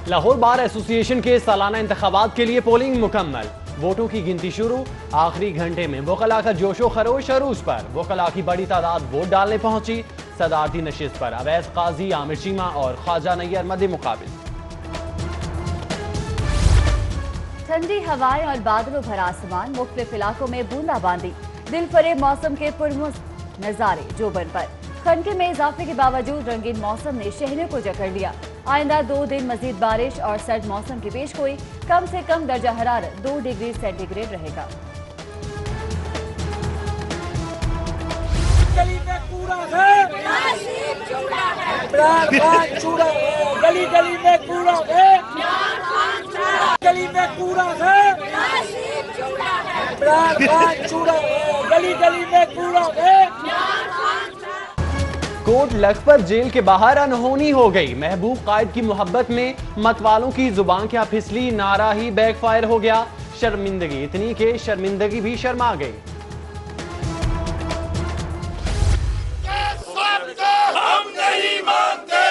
Lahore bar association के सालाना इंतखाबात के लिए पोलिंग मुकम्मल, वोटों की गिनती शुरू। आखिरी घंटे में वकला का जोशो खरोश अरूज पर, वकला की बड़ी तादाद वोट डालने पहुंची। सदारती नशिस्त पर अवैस काजी, आमिर चीमा और ख्वाजा नैयर मद्दे मुकाबिल। ठंडी हवाएं और बादलों भरा आसमान, मुख्तलिफ इलाकों में बूंदाबांदी, दिल फरेब मौसम के पुरमुस नजारे जोबन पर। खनके में इजाफे के बावजूद रंगीन मौसम ने शहरों को जकड़ लिया। आइंदा 2 दिन मजीद बारिश और सर्द मौसम की पेशगोई। कम से कम दर्जा हरारत 2 डिग्री सेंटीग्रेड रहेगा। गली में कूड़ा है, इमरान खान चूड़ा है, गली गली में कूड़ा है, गली में कूड़ा है, इमरान खान चूड़ा है, गली गली में कूड़ा है। कोट लखपत जेल के बाहर अनहोनी हो गई। महबूब कायद की मोहब्बत में मतवालों की जुबान क्या फिसली, नारा ही बैकफायर हो गया। शर्मिंदगी इतनी के शर्मिंदगी भी शर्मा गई। हम नहीं मानते,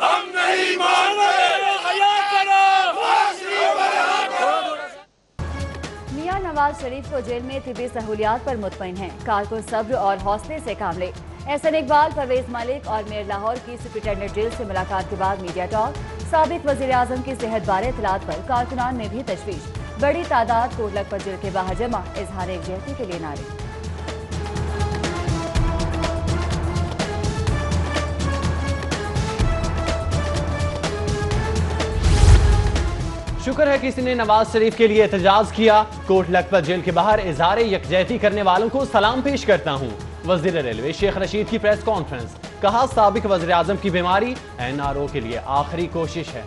हम नहीं मानते। मियां नवाज शरीफ को जेल में तिब्बी सहूलियात पर मुतमईन है। कारकुन सब्र और हौसले से काम ले। एहसन इकबाल, परवेज मलिक और मेयर लाहौर की सुपरिटेंडेंट जेल से मुलाकात के बाद मीडिया टॉक। साबिक वजीर आजम की सेहत बारे इतलात पर कारकुनान में भी तशवीश। बड़ी तादाद कोट लखपत जेल के बाहर जमा, इजहार एकजहती के लिए नारे। शुक्र है किसी ने नवाज शरीफ के लिए एहतजाज किया। कोट लखपत जेल के बाहर इजहार यकजहती करने वालों को सलाम पेश करता हूँ। वजीर रेलवे शेख रशीद की प्रेस कॉन्फ्रेंस, कहा साबिक वजीर आजम की बीमारी NRO के लिए आखिरी कोशिश है।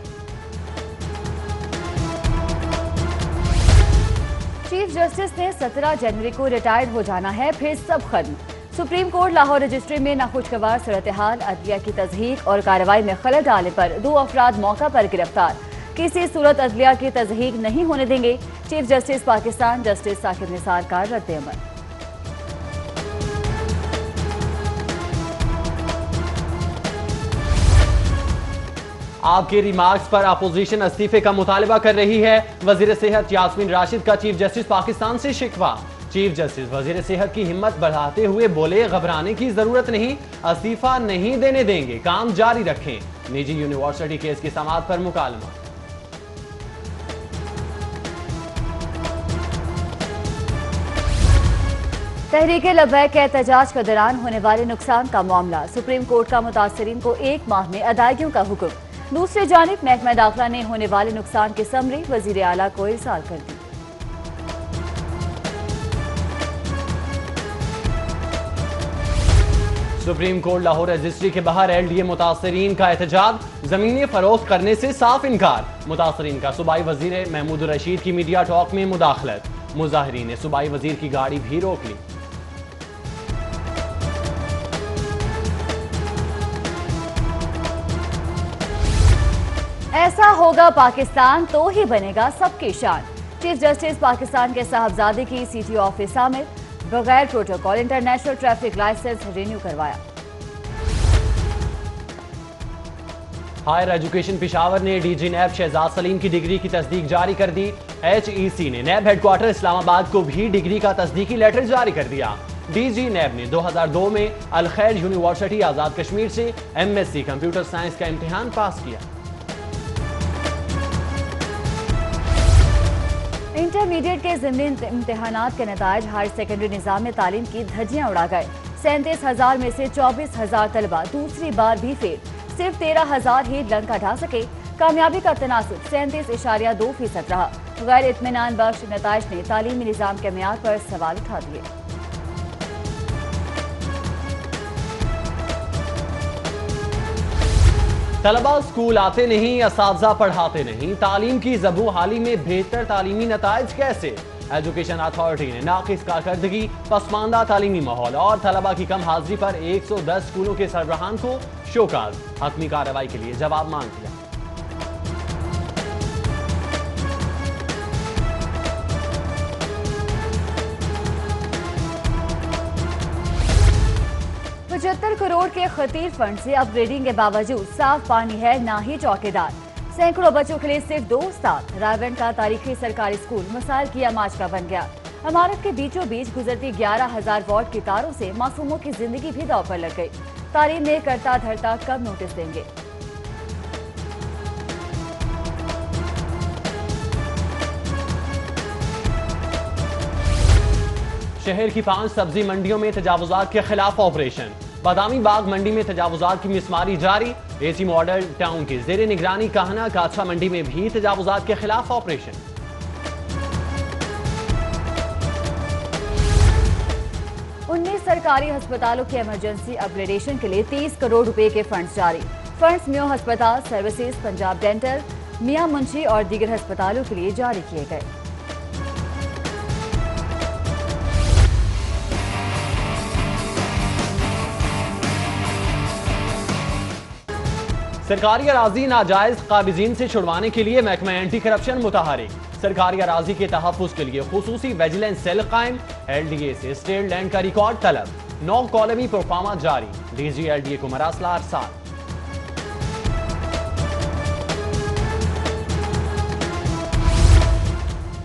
चीफ जस्टिस ने 17 जनवरी को रिटायर्ड हो जाना है, फिर सब खत्म। सुप्रीम कोर्ट लाहौर रजिस्ट्री में नाखुशगवार सूरत हाल, अदलिया की तज़हीक और कार्रवाई में खलल डालने पर 2 अफराद मौका पर गिरफ्तार। किसी सूरत अदलिया की तज़हीक नहीं होने देंगे। Chief justice Pakistan justice Saqib Nisar का रद्द-ए-अमल। आपके रिमार्क्स पर अपोजिशन इस्तीफे का मुतालबा कर रही है। वजीर सेहत यास्मीन राशिद का चीफ जस्टिस पाकिस्तान से शिकवा। चीफ जस्टिस वजीर सेहत की हिम्मत बढ़ाते हुए बोले, घबराने की जरूरत नहीं, इस्तीफा नहीं देने देंगे, काम जारी रखें। निजी यूनिवर्सिटी केस की समाअत पर मुकालमा। तहरीके लब्बैक के एहतजाज के दौरान होने वाले नुकसान का मामला, सुप्रीम कोर्ट का मुतासरीन को 1 माह में अदायगियों का हुक्म। दूसरी जानिब महकमा दाखिला ने होने वाले नुकसान की समरी वजीर आला को इरसाल कर दी। सुप्रीम कोर्ट लाहौर रजिस्ट्री के बाहर LDA मुतासरीन का एहतजाज, जमीनें फरोख्त करने से साफ इनकार। मुतासरीन का सूबाई वजीर महमूद रशीद की मीडिया टॉक में मुदाखलत, मुजाहिरीन ने सूबाई वजीर की गाड़ी भी रोक ली। ऐसा होगा पाकिस्तान तो ही बनेगा सबकी शान। चीफ जस्टिस पाकिस्तान के साहबजादे की CTO ऑफिस आमिर, बगैर protocol international traffic license renew करवाया। हायर एजुकेशन पेशावर ने DG नैब शहजाद सलीम की डिग्री की तस्दीक जारी कर दी। HEC ने नैब हेडक्वार्टर इस्लामाबाद को भी डिग्री का तस्दीकी लेटर जारी कर दिया। DG नैब ने 2002 में अल खैर यूनिवर्सिटी आजाद कश्मीर से MSc कंप्यूटर साइंस का इम्तिहान पास किया। इंटरमीडिएट के ज़िमनी इम्तिहानात के नताइज हायर सेकेंडरी निज़ाम में तालीम की धज्जियां उड़ा गए। 37,000 में से 24,000 तलबा दूसरी बार भी फेल। सिर्फ 13,000 ही लंका ढा सके। कामयाबी का तनासुब 37.2% रहा। गैर इत्मीनान बख्श नताइज ने तालीमी निज़ाम के मियार पर सवाल उठा दिए। तलबा स्कूल आते नहीं, असातिज़ा पढ़ाते नहीं, तालीम की ज़बू हाली में बेहतर तालीमी नताइज कैसे? एजुकेशन अथॉरिटी ने नाकिस कारकर्दगी, पसमानदा तालीमी माहौल और तलबा की कम हाजिरी पर 110 स्कूलों के सरबराहान को शोकाज, हतमी कार्रवाई के लिए जवाब मांग दिया। 75 करोड़ के खतीर फंड से अपग्रेडिंग के बावजूद साफ पानी है ना ही चौकीदार। सैकड़ों बच्चों के लिए सिर्फ 2 उस्ताद। रायगढ़ का तारीखी सरकारी स्कूल मसाइल की आमाज का बन गया। इमारत के बीचों बीच गुजरती 11,000 वॉट की तारों से मासूमों की जिंदगी भी दांव पर लग गई। तालीम में करता धरता कब नोटिस देंगे। शहर की 5 सब्जी मंडियों में तजावुजात के खिलाफ ऑपरेशन। बादामी बाग मंडी में तजावुजात की मिसमारी जारी। एसी मॉडल टाउन की जेर निगरानी कहना काछा मंडी में भी तजावुजात के खिलाफ ऑपरेशन। सरकारी अस्पतालों के इमरजेंसी अपग्रेडेशन के लिए 30 करोड़ रुपए के फंड्स जारी। फंड्स म्यो अस्पताल सर्विसेज, पंजाब डेंटल, मियां मुंशी और दीगर अस्पतालों के लिए जारी किए गए। सरकारी अराजी नाजायज काबिजीन से छुड़वाने के लिए महकमा एंटी करप्शन मुतहरिक। सरकारी अराजी के तहफ्फुज के लिए खुसूसी विजिलेंस सेल कायम। LDA से स्टेट लैंड का रिकॉर्ड तलब। 9 कॉलमी प्रोफार्मा जारी। DG LDA को मरासला अरसाल।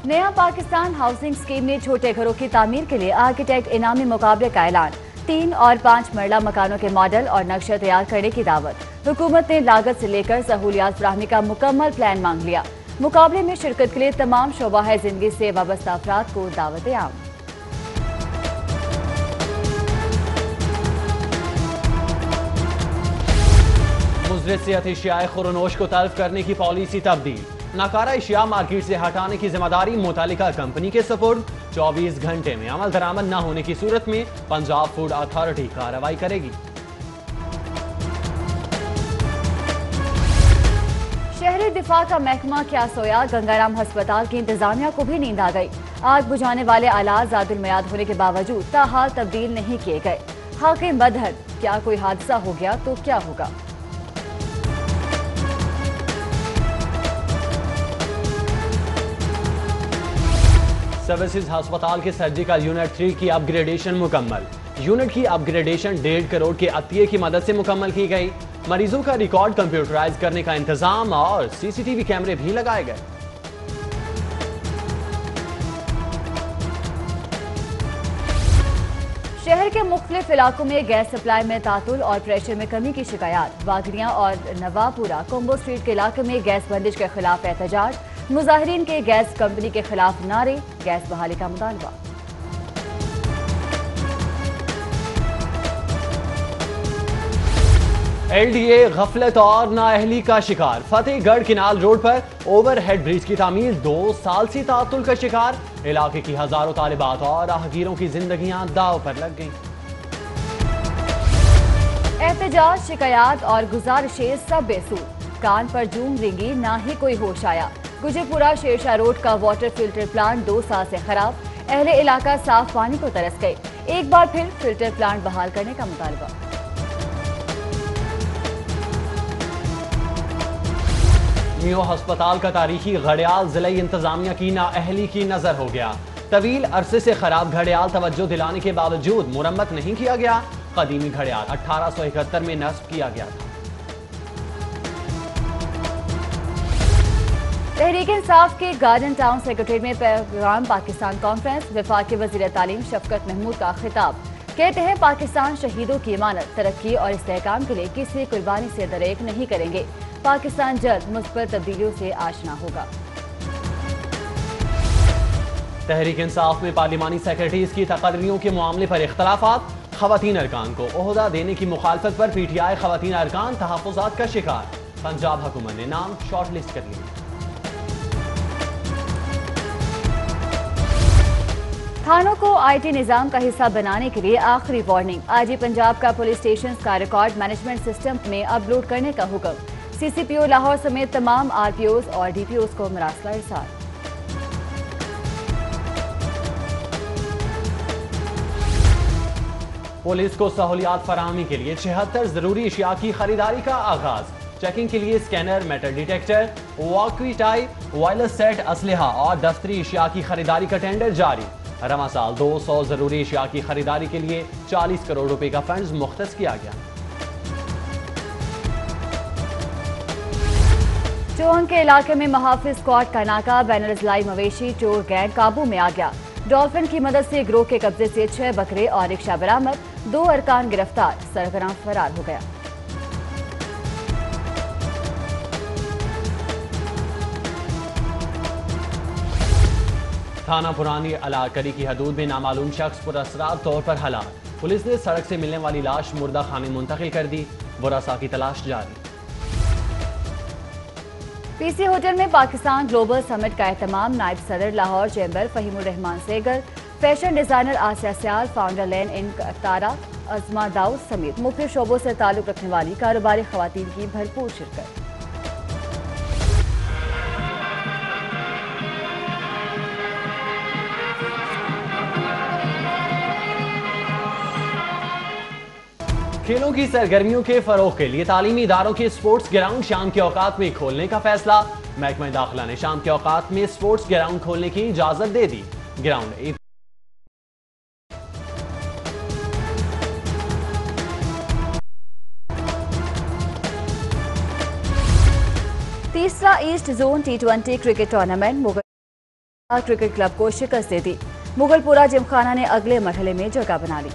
नया पाकिस्तान हाउसिंग स्कीम में छोटे घरों की तामीर के लिए आर्किटेक्ट इनामी मुकाबले का ऐलान। 3 और 5 मरला मकानों के मॉडल और नक्शा तैयार करने की दावत। हुकूमत ने लागत से लेकर सहूलियात फराहमी का मुकम्मल प्लान मांग लिया। मुकाबले में शिरकत के लिए तमाम शोबा जिंदगी से वाबस्ता अफराद को दावत आम। मुज़रित सेहत एशियाए खुरनोश को तल्फ करने की पॉलिसी तब्दील। नाकारा एशिया मार्केट से हटाने की जिम्मेदारी मुतालिका कंपनी के सपुर्द। 24 घंटे में अमल दरामद न होने की सूरत में पंजाब फूड अथॉरिटी कार्रवाई करेगी। शहरी दिफा का महकमा क्या सोया। गंगाराम अस्पताल की इंतजामिया को भी नींद आ गई। आग बुझाने वाले आलात ज़ादुल मियाद होने के बावजूद ताहाल तब्दील नहीं किए गए। हाकिम बदहद, क्या कोई हादसा हो गया तो क्या होगा। सर्विसेज अस्पताल के सर्जिकल यूनिट 3 की अपग्रेडेशन मुकम्मल। यूनिट की अपग्रेडेशन 1.5 करोड़ के अतिये की मदद से मुकम्मल की गई। मरीजों का रिकॉर्ड कंप्यूटराइज करने का इंतजाम और CCTV कैमरे भी लगाए गए। शहर के मुख्तलिफ इलाकों में गैस सप्लाई में तातुल और प्रेशर में कमी की शिकायत। वागड़ियां और नवापुरा कोम्बो स्ट्रीट के इलाके में गैस बंदिश के खिलाफ एहतजाज। मुजाहिरीन के गैस कंपनी के खिलाफ नारे। गैस बहाली का मुतालबा। LDA गफलत और नाअहली का शिकार। फतेहगढ़ किनाल रोड पर ओवरहेड ब्रिज की तामीर 2 साल से तातुल का शिकार। इलाके की हजारों तालिबात और राहगीरों की जिंदगियां दाव पर लग गईं। एहतजाज, शिकायत और गुजारिशें सब बेसूर। कान पर जूम रिंगी, ना ही कोई होश आया। गुजरपुरा शेरशाह रोड का वाटर फिल्टर प्लांट 2 साल से खराब। अहले इलाका साफ पानी को तरस गए। एक बार फिर फिल्टर प्लांट बहाल करने का मुतालबा। मियो अस्पताल का तारीखी घड़ियाल जिले इंतजामिया की नाअहली की नजर हो गया। तवील अरसे से खराब घड़ियाल तवज्जो दिलाने के बावजूद मुरम्मत नहीं किया गया। कदीमी घड़ियाल 1871 में नस्ब किया गया था। तहरीक इंसाफ के गार्डन टाउन सेक्रेटरी में पैगाम पाकिस्तान कॉन्फ्रेंस। वफाकी वज़ीर तालीम शफकत महमूद का खिताब। कहते हैं पाकिस्तान शहीदों की इमानत, तरक्की और इस्तेहकाम के लिए किसी कुर्बानी से दरेक नहीं करेंगे। पाकिस्तान जल्द मुस्बत तब्दीलियों से आशना होगा। तहरीक इंसाफ में पार्लिमानी सेक्रेटरीज की तकर्रियों के मामले पर इख्तलाफात। खवातीन अरकान को ओहदा देने की मुखालफत पर PTI खवातीन अरकान तहफ़्फ़ुज़ात का शिकार। पंजाब हुकूमत ने नाम शॉर्ट लिस्ट कर लिया। थानों को IT निज़ाम का हिस्सा बनाने के लिए आखिरी वार्निंग। IG पंजाब का पुलिस स्टेशन का रिकॉर्ड मैनेजमेंट सिस्टम में अपलोड करने का हुक्म। CCPO लाहौर समेत तमाम RPOs और DPOs को मरासला इरसाल। पुलिस को सहूलियात फराहमी के लिए 76 जरूरी अशिया की खरीदारी का आगाज। चेकिंग के लिए scanner, metal detector, walkie tie, wireless set, असलहा और दफ्तरी अशिया की खरीदारी का टेंडर जारी। रवा साल 200 जरूरी अशिया की खरीदारी के लिए 40 करोड़ रुपए का फंड मुख्तस किया गया। चौंग के इलाके में महाफिज स्क्वाड का नाका, बैनर अजलाई मवेशी चोर गैंग काबू में आ गया। डॉल्फिन की मदद से गिरोह के कब्जे से 6 बकरे और रिक्शा बरामद, 2 अरकान गिरफ्तार, सरगना फरार हो गया। थाना पुरानी अलाकरी की हदूद में नामालूम शख्स पुरअसरार तौर पर हलाक। पुलिस ने सड़क से मिलने वाली लाश मुर्दा खाने मुंतकिल कर दी। बुरासा की तलाश जारी। पीसी होटल में पाकिस्तान ग्लोबल समिट का एहतमाम। नायब सदर Lahore chamber Fahimur Rehman Segar, fashion designer Asiya Sial, founder लैन इन तारा अजमा दाऊद समेत मुख्तलिफ शोबों से ताल्लुक रखने वाली कारोबारी खवातीन की भरपूर शिरकत। खेलों की सरगर्मियों के फरोग के लिए तालीमी इदारों के स्पोर्ट्स ग्राउंड शाम के औकात में खोलने का फैसला। महकमा दाखिला ने शाम के औकात में स्पोर्ट्स ग्राउंड खोलने की इजाजत दे दी। ग्राउंड तीसरा east zone T20 cricket tournament Mughal cricket club को शिकस्त दे दी। मुगलपुरा जिमखाना ने अगले मरहले में जगह बना ली।